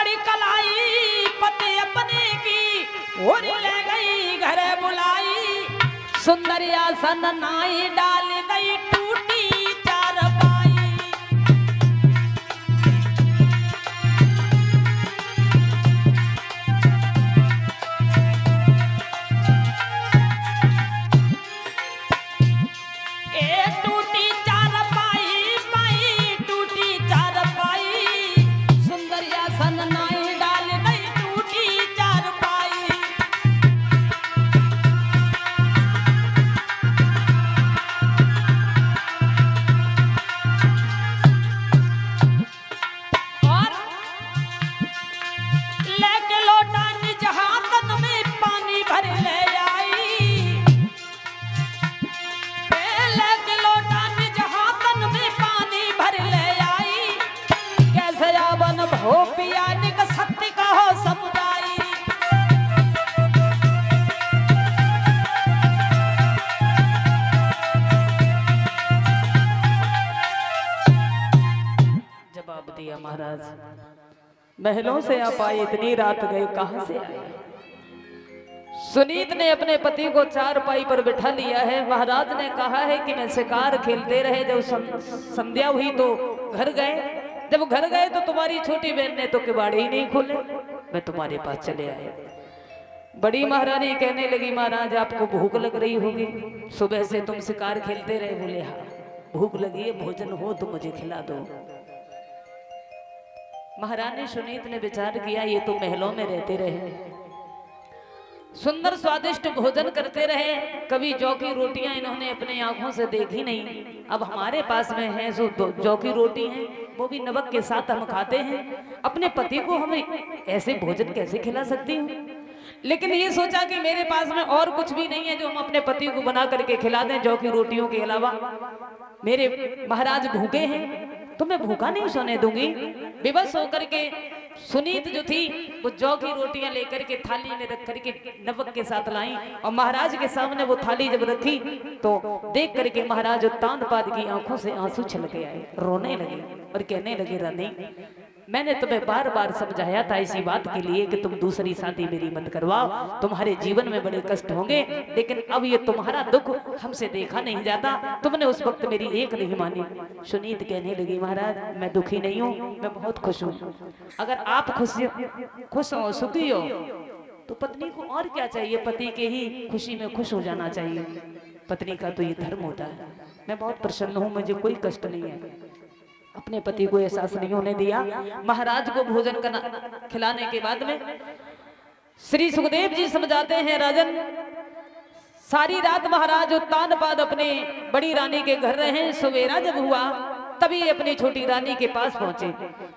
बड़ी कलाई पति अपने की और ले गई घर बुलाई। सुंदर आसन नाई डाल गई टूटी चारपाई। हो पियाने का सत्य कहो समुदाय। जवाब दिया महाराज, महलों से आप आए, इतनी रात गए, कहां से आए? सुनीत ने अपने पति को चारपाई पर बिठा लिया है। महाराज ने कहा है कि मैं शिकार खेलते रहे, जब संध्या हुई तो घर गए। जब घर गए तो तुम्हारी छोटी बहन ने तो किवाड़े ही नहीं खोले, मैं तुम्हारे पास चले आए। बड़ी महारानी कहने लगी, महाराज आपको भूख लग रही होगी, सुबह से तुम शिकार खेलते रहे। बोले हाँ भूख लगी है, भोजन हो तो मुझे खिला दो। महारानी सुनीत ने विचार किया, ये तो महलों में रहते रहे, सुंदर स्वादिष्ट भोजन करते रहे, कभी जौ की रोटियां इन्होंने अपने आंखों से देखी नहीं। अब हमारे पास में है जो जौ की रोटी है, वो भी नमक के साथ हम खाते हैं। अपने पति को हमें ऐसे भोजन कैसे खिला सकती हूँ? लेकिन ये सोचा कि मेरे पास में और कुछ भी नहीं है जो हम अपने पति को बना करके खिला दें जौ की रोटियों के अलावा। मेरे महाराज भूखे हैं तो मैं भूखा नहीं सोने दूंगी। विवश होकर के सुनीत जो थी वो जौ की रोटियां लेकर के थाली में रख करके नमक के साथ लाई, और महाराज के सामने वो थाली जब रखी तो देख करके महाराज उत्तानपाद की आंखों से आंसू छलके आए, रोने लगे और कहने लगे, रानी मैंने तुम्हें बार बार समझाया था इसी बात के लिए कि तुम दूसरी शादी मेरी मत करवाओ, तुम्हारे जीवन में बड़े कष्ट होंगे, लेकिन अब ये तुम्हारा दुख हमसे देखा नहीं जाता, तुमने उस वक्त मेरी एक नहीं मानी। सुनीत कहने लगी, महाराज मैं दुखी नहीं हूँ, मैं बहुत खुश हूँ। अगर आप खुश हो, सुखी हो, तो पत्नी को और क्या चाहिए? पति के ही खुशी में खुश हो जाना चाहिए, पत्नी का तो ये धर्म होता है। मैं बहुत प्रसन्न हूँ, मुझे कोई कष्ट नहीं है। अपने पति को एहसास नहीं होने दिया। महाराज को भोजन खिलाने के बाद में श्री सुखदेव जी समझाते हैं, राजन सारी रात महाराज उत्तानपाद अपने बड़ी रानी के घर रहे। सवेरा जब हुआ तभी अपनी छोटी रानी के पास पहुंचे।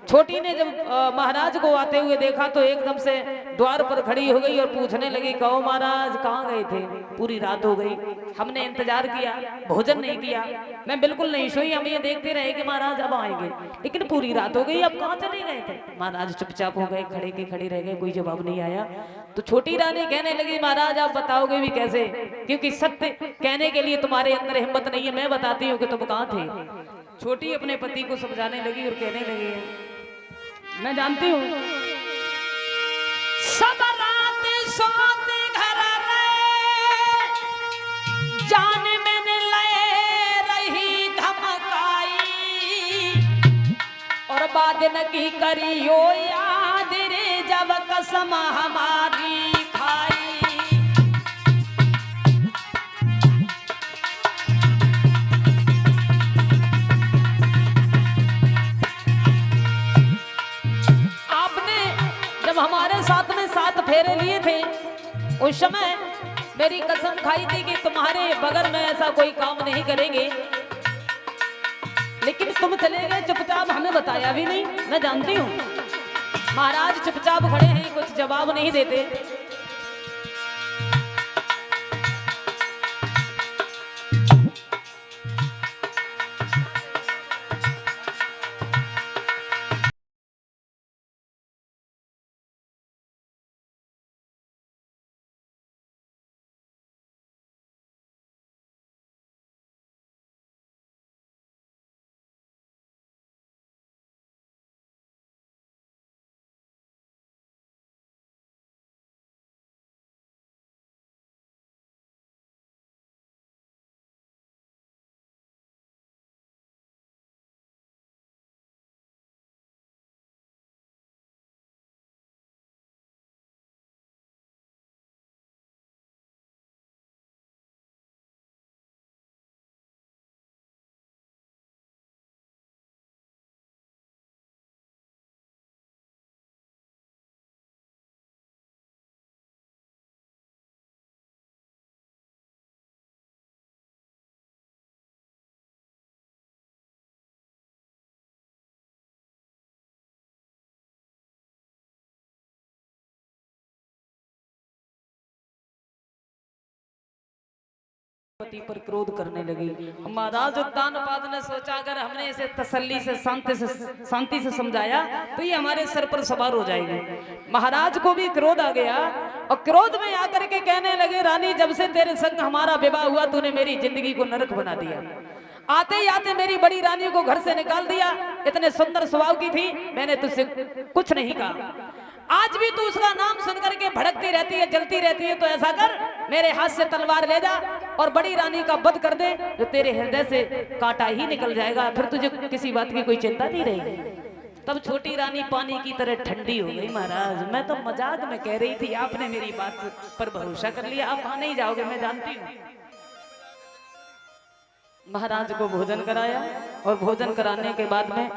छोटी ने जब महाराज को आते हुए देखा तो एकदम से द्वार पर खड़ी हो गई और पूछने लगी, कहो महाराज कहाँ गए थे? पूरी रात हो गई, हमने इंतजार किया, भोजन नहीं किया, मैं बिल्कुल नहीं सोई, हम ये देखते रहे कि महाराज अब आएंगे, लेकिन पूरी रात हो गई, अब कहाँ चले गए थे? महाराज चुपचाप हो गए, खड़े के खड़े रह गए, कोई जवाब नहीं आया। तो छोटी रानी कहने लगी, महाराज आप बताओगे भी कैसे, क्योंकि सत्य कहने के लिए तुम्हारे अंदर हिम्मत नहीं है, मैं बताती हूँ कि तुम कहाँ थे। छोटी अपने पति को समझाने लगी और कहने लगी, मैं जानती हूँ सब रात सोते घर रहे, जान मैंने ले रही धमकाई, और बाद न की करियो याद रे जब कसम हमारी खाई। हमारे साथ में 7 फेरे लिए थे, उस समय मेरी कसम खाई थी कि तुम्हारे बगैर में ऐसा कोई काम नहीं करेंगे, लेकिन तुम चले गए चुपचाप, हमें बताया भी नहीं। मैं जानती हूँ महाराज चुपचाप खड़े हैं, कुछ जवाब नहीं देते। पति पर क्रोध करने लगी। महाराज उत्तानपाद ने सोचा अगर हमने इसे तसल्ली से शांति से समझाया तो ये हमारे सर पर सवार हो जाएगी। महाराज को भी क्रोध आ गया और क्रोध में आकर के कहने लगे, रानी जब से तेरे संग हमारा विवाह हुआ तूने मेरी जिंदगी को नरक बना दिया। आते ही आते मेरी बड़ी रानी को घर से निकाल दिया। इतने सुंदर स्वभाव की थी, मैंने तुझसे कुछ नहीं कहा। आज भी तू उसका नाम सुनकर के भड़कती रहती है, जलती रहती है। तो ऐसा कर, मेरे हाथ से तलवार ले जा और बड़ी रानी का वध कर दे, जो तेरे हृदय से कांटा ही निकल जाएगा, फिर तुझे किसी बात की कोई चिंता नहीं रहेगी। तब छोटी रानी पानी की तरह ठंडी हो गई। महाराज मैं तो मजाक में कह रही थी, आपने मेरी बात पर भरोसा कर लिया, आप वहां नहीं जाओगे मैं जानती हूँ। महाराज को भोजन कराया और भोजन कराने के बाद में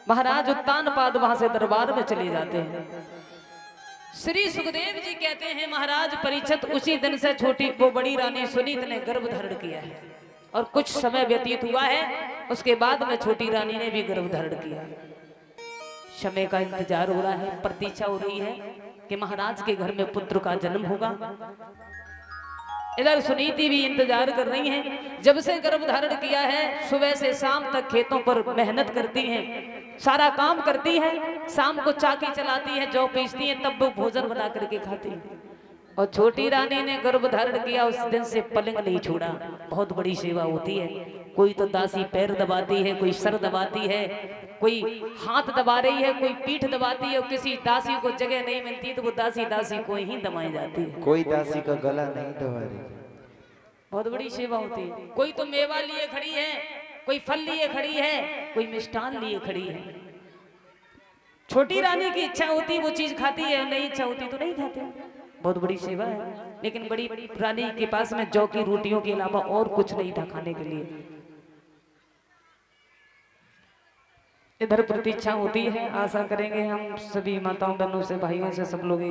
महाराज उत्तानपाद वहां से दरबार में चले जाते हैं। श्री सुखदेव जी कहते हैं महाराज परीक्षित उसी दिन से छोटी वो बड़ी रानी सुनीत ने गर्भ धारण किया है और कुछ समय व्यतीत हुआ है, उसके बाद में छोटी रानी ने भी गर्भ धारण किया। समय का इंतजार हो रहा है, प्रतीक्षा हो रही है कि महाराज के घर में पुत्र का जन्म होगा। इधर सुनीति भी इंतजार कर रही हैं। जब से गर्भ धारण किया है सुबह से शाम तक खेतों पर मेहनत करती हैं, सारा काम करती हैं, शाम को चाकी चलाती है, जौ पीसती है, तब वो भोजन बना करके खाती है। और छोटी रानी ने गर्भ धारण किया उस दिन से पलंग नहीं छोड़ा। बहुत बड़ी सेवा होती है। कोई तो दासी पैर दबाती है, कोई सर दबाती है, कोई हाथ दबा रही है, कोई पीठ दबाती है। और किसी दासी को जगह नहीं मिलती तो वो दासी को ही दबाई जाती है। कोई दासी का गला नहीं दबा रही। बहुत बड़ी सेवा होती है। कोई तो मेवा लिए खड़ी है, कोई फल लिए खड़ी है, कोई मिष्ठान लिए खड़ी है। छोटी रानी की इच्छा होती वो चीज खाती है, नहीं इच्छा होती तो नहीं खाती। बहुत बड़ी सेवा है। लेकिन बड़ी रानी के पास में जौ की रोटियों के अलावा और कुछ नहीं था खाने के लिए। इधर प्रतीक्षा होती है। आशा करेंगे हम सभी माताओं बहनों से भाइयों से सब लोग